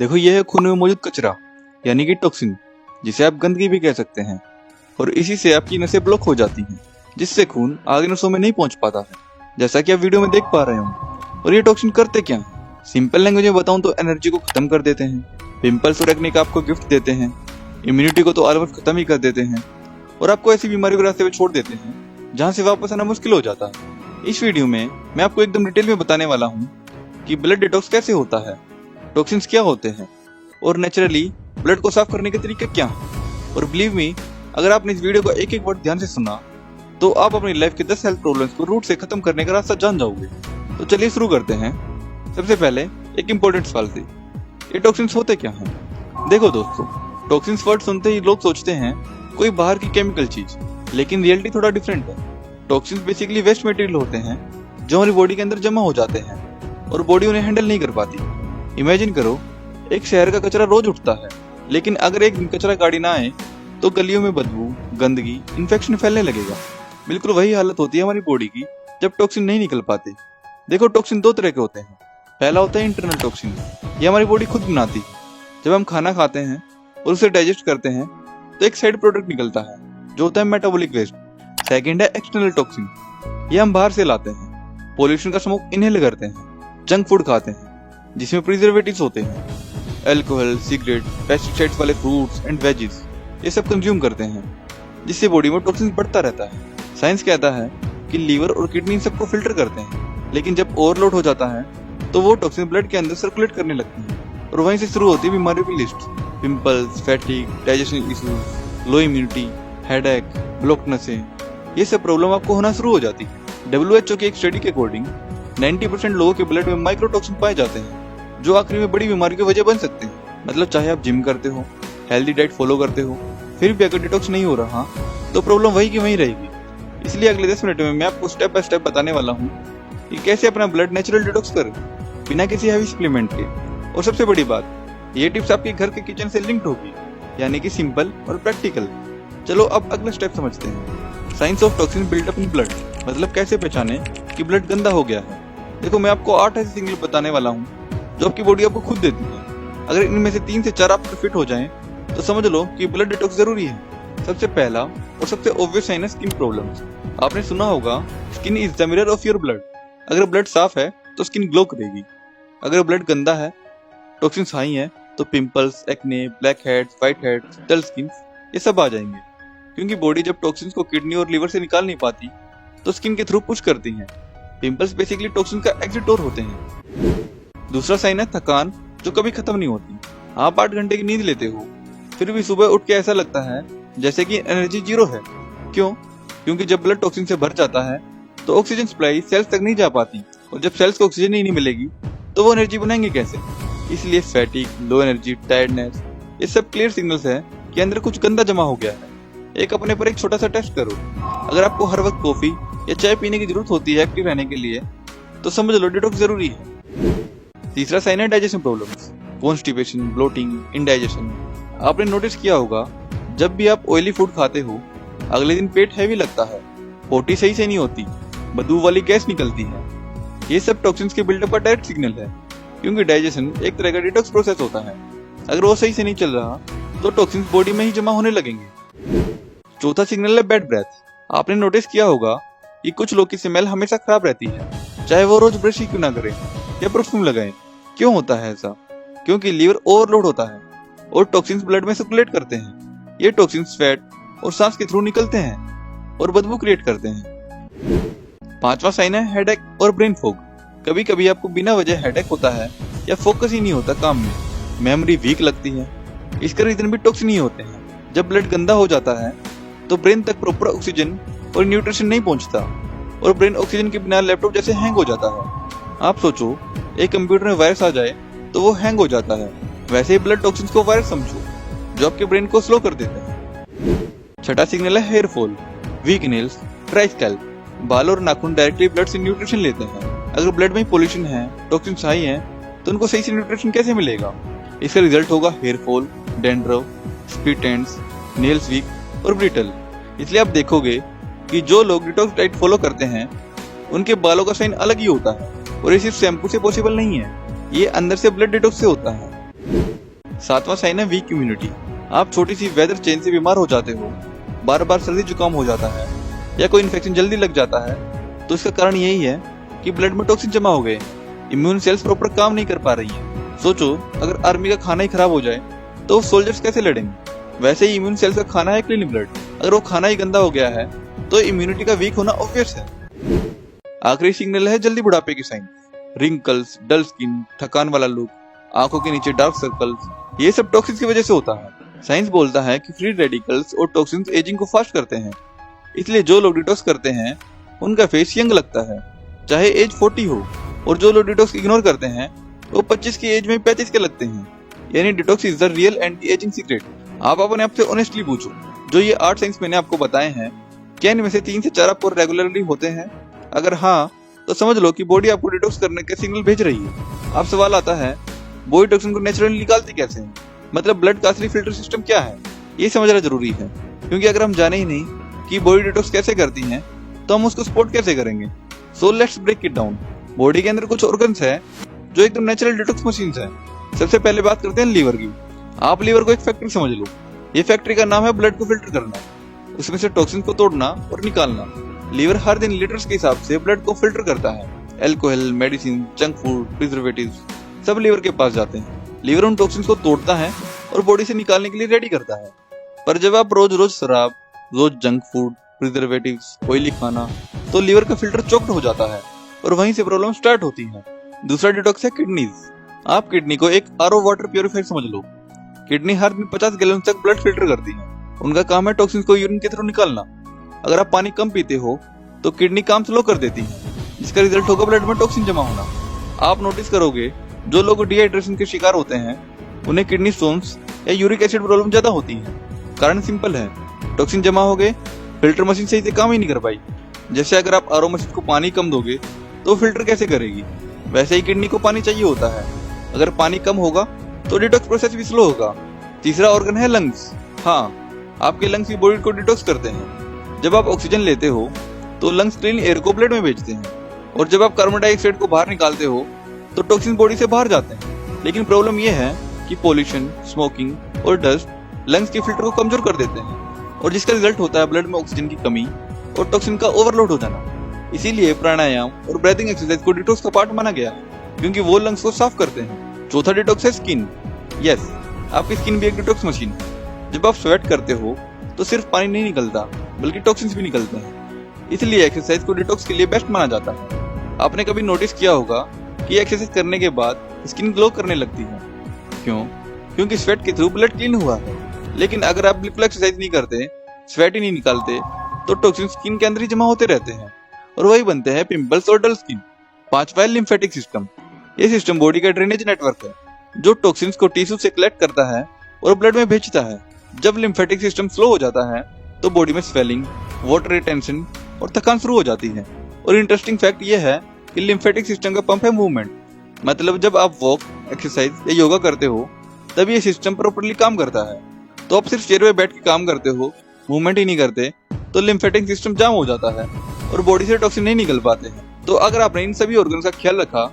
देखो, यह है खून में मौजूद कचरा यानी कि टॉक्सिन, जिसे आप गंदगी भी कह सकते हैं। और इसी से आपकी नसें ब्लॉक हो जाती हैं, जिससे खून आगे नसों में नहीं पहुंच पाता है, जैसा कि आप वीडियो में देख पा रहे हो। और ये टॉक्सिन करते क्या हैं? सिंपल लैंग्वेज में बताऊं तो एनर्जी को खत्म कर देते हैं, पिंपल्स और एक्ने का आपको गिफ्ट देते हैं, इम्यूनिटी को तो ऑलमोस्ट खत्म ही कर देते हैं, और आपको ऐसी बीमारियों के रास्ते पे छोड़ देते हैं जहां से वापस आना मुश्किल हो जाता है। इस वीडियो में मैं आपको एकदम डिटेल में बताने वाला हूँ कि ब्लड डिटॉक्स कैसे होता है, टॉक्सिन्स क्या होते हैं, और नेचुरली ब्लड को साफ करने के तरीके क्या हैं। और बिलीव मी, अगर आपने इस वीडियो को एक एक वर्ड ध्यान से सुना तो आप अपनी लाइफ के 10 हेल्थ प्रॉब्लम्स को रूट से खत्म करने का रास्ता जान जाओगे। तो चलिए शुरू करते हैं। सबसे पहले एक इंपॉर्टेंट सवाल से, ये टॉक्सिन्स होते क्या हैं? देखो दोस्तों, टॉक्सिन्स वर्ड सुनते ही लोग सोचते हैं कोई बाहर की केमिकल चीज, लेकिन रियलिटी थोड़ा डिफरेंट है। टॉक्सिन्स बेसिकली वेस्ट मटेरियल होते हैं जो हमारी बॉडी के अंदर जमा हो जाते हैं और बॉडी उन्हें हैंडल नहीं कर पाती। इमेजिन करो, एक शहर का कचरा रोज उठता है, लेकिन अगर एक दिन कचरा गाड़ी ना आए तो गलियों में बदबू, गंदगी, इन्फेक्शन फैलने लगेगा। बिल्कुल वही हालत होती है हमारी बॉडी की जब टॉक्सिन नहीं निकल पाते। देखो, टॉक्सिन दो तरह के होते हैं। पहला होता है इंटरनल टॉक्सिन, ये हमारी बॉडी खुद बनाती है। जब हम खाना खाते हैं और उसे डाइजेस्ट करते हैं तो एक साइड प्रोडक्ट निकलता है जो होता है मेटाबॉलिक वेस्ट। सेकेंड है एक्सटर्नल टॉक्सिन, ये हम बाहर से लाते हैं, पॉल्यूशन का स्मोक इनहेल करते हैं, जंक फूड खाते हैं जिसमें प्रिजर्वेटिव्स होते हैं, अल्कोहल, सिगरेट, पेस्टिसाइड्स वाले फ्रूट्स एंड वेजीज, ये सब कंज्यूम करते हैं, जिससे बॉडी में टॉक्सिन बढ़ता रहता है। साइंस कहता है कि लीवर और किडनी इन सबको फिल्टर करते हैं, लेकिन जब ओवरलोड हो जाता है तो वो टॉक्सिन ब्लड के अंदर सर्कुलेट करने लगती है, और वहीं से शुरू होती है बीमारियों की list. Pimples, fatigue, digestion issues, लो इम्यूनिटी, हेडेक, ब्लॉक नसें, ये सब प्रॉब्लम आपको होना शुरू हो जाती है। WHO की एक स्टडी के अकॉर्डिंग 90% लोगों के ब्लड में माइक्रोटॉक्सिन पाए जाते हैं, जो आखिरी में बड़ी बीमारी की वजह बन सकते हैं। मतलब चाहे आप जिम करते हो, हेल्दी डाइट फॉलो करते हो, फिर भी अगर डिटॉक्स नहीं हो रहा तो प्रॉब्लम वही की वही रहेगी। इसलिए अगले 10 मिनट में मैं आपको स्टेप बाय स्टेप बताने वाला हूँ कि कैसे अपना ब्लड नेचुरल डिटॉक्स करें बिना किसी हैवी सप्लीमेंट के। और सबसे बड़ी बात, ये टिप्स आपके घर के किचन से लिंक्ड होगी, यानी कि सिंपल और प्रैक्टिकल। चलो अब अगला स्टेप समझते हैं। Science of toxin buildup in blood, मतलब कैसे पहचाने कि ब्लड गंदा हो गया है। देखो, मैं आपको 8 ऐसे सिग्नल बताने वाला हूँ जो आपकी बॉडी आपको खुद देती है। अगर इनमें से 3 से 4 आपको फिट हो जाएं तो समझ लो कि ब्लड डिटॉक्स जरूरी है। सबसे पहला और सबसे ऑब्वियस साइन है स्किन प्रॉब्लम्स। आपने सुना होगा, skin is the mirror of your blood. अगर ब्लड साफ है तो स्किन ग्लो करेगी, अगर ब्लड गंदा है, टॉक्सिन्स हाई है, तो pimples, acne, blackheads, whiteheads, dull skin, ये सब आ जाएंगे। क्योंकि बॉडी जब टॉक्सिन्स को किडनी और लीवर से निकाल नहीं पाती तो स्किन के थ्रू पुश करती है। पिंपल्स बेसिकली टॉक्सिन का एग्जिट डोर होते हैं। दूसरा साइन है थकान, जो कभी खत्म नहीं होती। आप 8 घंटे की नींद लेते हो, फिर भी सुबह उठ के ऐसा लगता है जैसे कि एनर्जी जीरो है। क्यों? क्योंकि जब ब्लड टॉक्सिन से भर जाता है तो ऑक्सीजन सप्लाई सेल्स तक नहीं जा पाती, और जब सेल्स को ऑक्सीजन ही नहीं मिलेगी तो वो एनर्जी बनाएंगे कैसे? इसलिए फैटिग, लो एनर्जी, टायर्डनेस, ये सब क्लियर सिग्नल्स हैं कि अंदर कुछ गंदा जमा हो गया है। एक अपने पर एक छोटा सा टेस्ट करो। अगर आपको हर वक्त कॉफी या चाय पीने की जरूरत होती है एक्टिव रहने के लिए, तो समझ लो डिटॉक्स जरूरी है। तीसरा साइन है digestion problems, constipation, bloating, indigestion. आपने नोटिस किया होगा, जब भी आप ऑयली फूड खाते हो अगले दिन पेट हैवी लगता है, पोटी सही से नहीं होती, बदबू वाली गैस निकलती है। ये सब टॉक्सिन्स के बिल्डअप का डायरेक्ट सिग्नल है, क्योंकि डाइजेशन एक तरह का डिटॉक्स प्रोसेस होता है। अगर वो सही से नहीं चल रहा तो टॉक्सिन्स बॉडी में ही जमा होने लगेंगे। चौथा सिग्नल है बैड ब्रेथ। आपने नोटिस किया होगा कि कुछ लोग की स्मेल हमेशा खराब रहती है, चाहे वो रोज ब्रश ही क्यों ना करें या परफ्यूम लगाएं। क्यों होता है ऐसा? क्योंकि लीवर ओवरलोड होता है और टॉक्सिन्स ब्लड में सर्कुलेट करते हैं। ये टॉक्सिन्स फैट और सांस के थ्रू निकलते हैं और बदबू क्रिएट करते हैं। पांचवा साइन है हेडेक और ब्रेन फॉग। कभी कभी आपको बिना वजह हेडेक होता है या फोकस ही नहीं होता काम में, मेमोरी वीक लगती है। इसका रीजन भी टॉक्सिन ही होते हैं। जब ब्लड गंदा हो जाता है तो ब्रेन तक प्रॉपर ऑक्सीजन और न्यूट्रिशन नहीं पहुंचता, और ब्रेन ऑक्सीजन के बिना लैपटॉप जैसे हैंग हो जाता है। आप सोचो, एक कंप्यूटर में वायरस आ जाए तो वो हैंग हो जाता है, वैसे ही ब्लड टॉक्सिन्स को वायरस समझो जो आपके ब्रेन को स्लो कर देते हैं। छठा सिग्नल है hair fall, weak nails, dry scalp. बाल और नाखून डायरेक्टली ब्लड से न्यूट्रिशन लेते हैं। अगर ब्लड में पॉल्यूशन है, टॉक्सिन्स हाई हैं, तो उनको सही से न्यूट्रिशन कैसे मिलेगा? इसका रिजल्ट होगा hair fall, dandruff, split ends, nails weak और ब्रिटल। इसलिए आप देखोगे कि जो लोग डिटॉक्स डाइट फॉलो करते हैं उनके बालों का साइन अलग ही होता है, और ये सिर्फ शैम्पू से पॉसिबल नहीं है, ये अंदर से ब्लड डिटॉक्स से होता है। सातवां साइन है वीक इम्यूनिटी। आप छोटी सी वेदर चेंज से बीमार हो जाते हो, बार बार सर्दी जुकाम हो जाता है या कोई इन्फेक्शन जल्दी लग जाता है, तो इसका कारण यही है कि ब्लड में टॉक्सिन जमा हो गए, इम्यून सेल्स प्रॉपर काम नहीं कर पा रही है। सोचो, अगर आर्मी का खाना ही खराब हो जाए तो सोल्जर्स कैसे लड़ेंगे? वैसे ही इम्यून सेल्स का खाना है क्लीन ब्लड, अगर वो खाना ही गंदा हो गया है तो इम्यूनिटी का वीक होना ऑब्वियस है। आखिरी सिग्नल है जल्दी बुढ़ापे की साइन, रिंकल्स, डल स्किन, थकान वाला लुक, आंखों के नीचे डार्क सर्कल्स, ये सब टॉक्सिन्स की वजह से होता है। साइंस बोलता है कि फ्री रेडिकल्स और टॉक्सिन्स एजिंग को फास्ट करते हैं, इसलिए जो लोग डिटॉक्स करते हैं उनका फेस यंग लगता है, चाहे एज 40 हो, और जो लोग डिटॉक्स इग्नोर करते हैं वो 25 की एज में 35 के लगते हैं। यानी detox is the real anti ageing secret. आप अपने आप से ऑनेस्टली पूछो, जो ये 8 साइंस मैंने आपको बताए हैं, क्या इनमें से 3 से 4 आपको रेगुलरली होते हैं? अगर हाँ, तो समझ लो कि बॉडी आपको डिटॉक्स करने के सिग्नल भेज रही है। अब सवाल आता है, बॉडी टॉक्सिन को नेचुरली निकालती कैसे है? मतलब ब्लड का असली फिल्टर सिस्टम क्या है, ये समझना जरूरी है, क्योंकि अगर हम जाने ही नहीं कि बॉडी डिटॉक्स कैसे करती है तो हम उसको सपोर्ट कैसे करेंगे। So let's break it down. Body के अंदर कुछ ऑर्गन्स है जो एकदम नेचुरल डिटॉक्स मशीन्स है। सबसे पहले बात करते हैं लीवर की। आप लीवर को एक फैक्ट्री समझ लो। ये फैक्ट्री का नाम है ब्लड को फिल्टर करना, उसमें से टॉक्सिन को तोड़ना और निकालना। लीवर हर दिन लीटर्स के हिसाब से ब्लड को फिल्टर करता है। Alcohol, medicine, junk food, preservatives सब लीवर के पास जाते हैं। लीवर उन टॉक्सिन्स को तोड़ता है और बॉडी से निकालने के लिए रेडी करता है। पर जब आप रोज रोज शराब, रोज जंक फूड, प्रिजर्वेटिव्स, ऑयली खाना, तो लीवर का फिल्टर चोक्ड हो जाता है और वहीं से प्रॉब्लम स्टार्ट होती है। दूसरा डिटॉक्स है किडनीज। आप किडनी को एक आरओ वाटर प्यूरिफायर समझ लो। किडनी हर दिन 50 गैलन तक ब्लड फिल्टर करती है। उनका काम है टॉक्सिन्स को यूरिन के थ्रू निकालना। अगर आप पानी कम पीते हो तो किडनी काम स्लो कर देती है, जिसका रिजल्ट होगा ब्लड में टॉक्सिन जमा होना। आप नोटिस करोगे, जो लोग डिहाइड्रेशन के शिकार होते हैं उन्हें किडनी स्टोन्स या यूरिक एसिड प्रॉब्लम ज्यादा होती है। कारण सिंपल है, टॉक्सिन जमा हो गए, फिल्टर मशीन सही से काम ही नहीं कर पाई। जैसे अगर आप आरओ मशीन को पानी कम दोगे तो फिल्टर कैसे करेगी, वैसे ही किडनी को पानी चाहिए होता है। अगर पानी कम होगा तो डिटॉक्स प्रोसेस भी स्लो होगा। तीसरा ऑर्गन है लंग्स। हाँ, आपके लंग्स भी बॉडी को डिटॉक्स करते हैं। जब आप ऑक्सीजन लेते हो तो लंग्स क्लीन एयर को ब्लड में भेजते हैं, और जब आप कार्बन डाइऑक्साइड को बाहर निकालते हो तो टॉक्सिन बॉडी से बाहर जाते हैं। लेकिन प्रॉब्लम यह है कि पॉल्यूशन, स्मोकिंग और डस्ट लंग्स के फिल्टर को कमजोर कर देते हैं, और जिसका रिजल्ट होता है ब्लड में ऑक्सीजन की कमी और टॉक्सिन का ओवरलोड हो जाना। इसीलिए प्राणायाम और ब्रीथिंग एक्सरसाइज को डिटॉक्स का पार्ट माना गया है, क्योंकि वो लंग्स को साफ करते हैं। चौथा डिटॉक्स है स्किन। यस, आपकी स्किन भी एक डिटॉक्स मशीन है। जब आप स्वेट करते हो तो सिर्फ पानी नहीं निकलता, बल्कि टॉक्सिन्स भी निकलते हैं। इसलिए एक्सरसाइज को डिटॉक्स के लिए बेस्ट माना जाता है। आपने कभी नोटिस किया होगा कि एक्सरसाइज करने के बाद स्किन ग्लो करने लगती है। क्यों? क्योंकि स्वेट के थ्रू ब्लड क्लीन हुआ है। लेकिन अगर आप बिल्कुल एक्सरसाइज नहीं करते, स्वेट ही नहीं निकालते, तो टॉक्सिन स्किन के अंदर ही जमा होते रहते हैं और वही बनते हैं पिंपल्स और डल स्किन। पांचवा है लिम्फेटिक सिस्टम। ये सिस्टम बॉडी का ड्रेनेज नेटवर्क है, जो टॉक्सिन्स को टिश्यू से कलेक्ट करता है और ब्लड में भेजता है। जब लिम्फेटिक सिस्टम स्लो हो जाता है तो बॉडी में स्वेलिंग, वाटर रिटेंशन और थकान शुरू हो जाती है। और इंटरेस्टिंग फैक्ट ये है कि लिम्फेटिक सिस्टम का पंप है मूवमेंट। मतलब जब आप वॉक, एक्सरसाइज या योगा करते हो तब ये सिस्टम प्रॉपर्ली काम करता है। तो आप सिर्फ चेयर में बैठ के काम करते हो, मूवमेंट ही नहीं करते, तो लिम्फेटिक सिस्टम जाम हो जाता है और बॉडी से टॉक्सिन नहीं निकल पाते हैं। तो अगर आपने इन सभी ऑर्गन्स का ख्याल रखा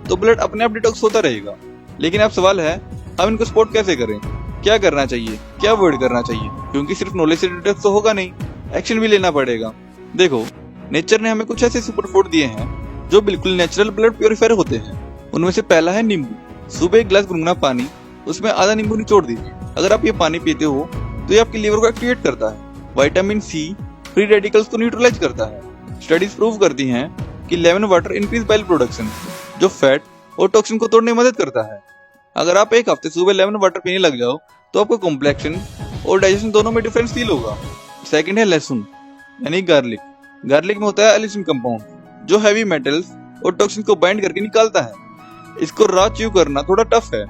तो ब्लड अपने आप डिटॉक्स होता रहेगा। लेकिन अब सवाल है, हम इनको सपोर्ट कैसे करें? क्या करना चाहिए, क्या अवॉइड करना चाहिए? क्योंकि सिर्फ नॉलेज से डिटॉक्स तो होगा नहीं, एक्शन भी लेना पड़ेगा। देखो, नेचर ने हमें कुछ ऐसे सुपर फूड दिए हैं जो बिल्कुल नेचुरल ब्लड प्योरीफायर होते हैं। उनमें से पहला है नींबू। सुबह एक गिलास गुनगुना पानी, उसमें आधा नींबू निचोड़ दीजिए। अगर आप ये पानी पीते हो तो ये आपके लीवर को एक्टिवेट करता है। विटामिन सी फ्री रेडिकल्स को न्यूट्रलाइज करता है। स्टडीज प्रूव करती हैं कि lemon water increase bile production, जो फैट और टॉक्सिन को तोड़ने में मदद करता है। अगर आप एक हफ्ते सुबह लेमन वाटर पीने लग जाओ तो आपको कॉम्प्लेक्शन और डाइजेशन दोनों में डिफरेंस फील होगा। सेकंड है लहसुन यानी गार्लिक। गार्लिक में होता है एलिसिन कंपाउंड, जो हैवी मेटल्स और टॉक्सिन को बाइंड करके निकालता है। इसको रॉ च्यू करना थोड़ा टफ है,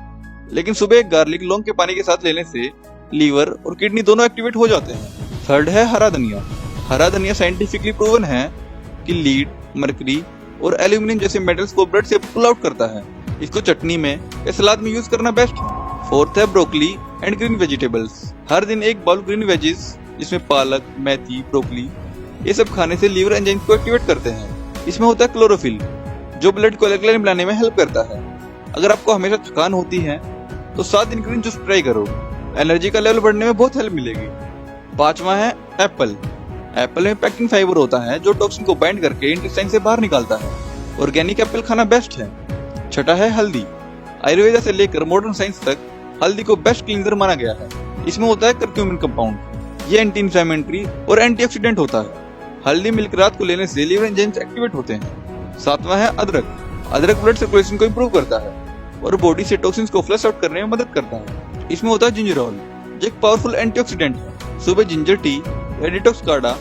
लेकिन सुबह एक गार्लिक लौंग के पानी के साथ लेने से लीवर और किडनी दोनों एक्टिवेट हो जाते हैं। थर्ड है हरा धनिया। हरा धनिया साइंटिफिकली प्रूवन है कि लीड, मरकरी और एल्यूमिनियम जैसे मेटल्स को ब्लड से पुल आउट करता है। इसको चटनी में या सलाद में यूज करना बेस्ट है। फोर्थ है ब्रोकली एंड ग्रीन वेजिटेबल्स। हर दिन एक बाउल ग्रीन वेजिस, जिसमें पालक, मेथी, ब्रोकली, ये सब खाने से लीवर एंजाइम्स को एक्टिवेट करते हैं। इसमें होता है क्लोरोफिल, जो ब्लड को एल्कलाइन बनाने में हेल्प करता है। अगर आपको हमेशा थकान होती है तो 7 दिन ग्रीन जूस ट्राई करो। एनर्जी का लेवल बढ़ने में बहुत हेल्प मिलेगी। 5वां है एप्पल। एप्पल में पैक्टिन फाइबर होता है जो टॉक्सिन को बाइंड करके इंटेस्टाइन से बाहर निकालता है। ऑर्गेनिक एप्पल खाना बेस्ट है। 6वां है हल्दी। आयुर्वेदा से लेकर मॉडर्न साइंस तक हल्दी को बेस्ट क्लींजर माना गया है। इसमें होता है करक्यूमिन कंपाउंड। ये एंटी इंफ्लेमेटरी और एंटीऑक्सीडेंट होता है। हल्दी मिल्क रात को लेने से लिवर एंजाइम्स एक्टिवेट होते हैं। 7वां है अदरक। अदरक ब्लड सर्कुलेशन को इंप्रूव करता है और बॉडी से टॉक्सिन्स को फ्लश आउट करने में मदद करता है। इसमें होता है जिंजरॉल, जो एक पावरफुल एंटीऑक्सीडेंट है। सुबह जिंजर टी या डिटॉक्स काढ़ा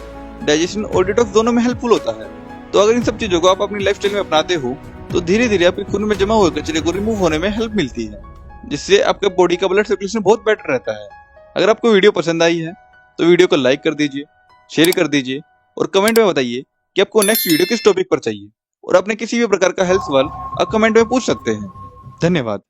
डाइजेशन और डिटॉक्स दोनों में हेल्पफुल होता है। तो अगर इन सब चीजों को आप अपनी लाइफस्टाइल में अपनाते हो तो धीरे धीरे आपके खून में जमा हुए कचरे को रिमूव होने में हेल्प मिलती है, जिससे आपके बॉडी का ब्लड सर्कुलेशन बहुत बेटर रहता है। अगर आपको वीडियो पसंद आई है तो वीडियो को लाइक कर दीजिए, शेयर कर दीजिए और कमेंट में बताइए कि आपको नेक्स्ट वीडियो किस टॉपिक पर चाहिए। और अपने किसी भी प्रकार का हेल्थ सवाल आप कमेंट में पूछ सकते हैं। धन्यवाद।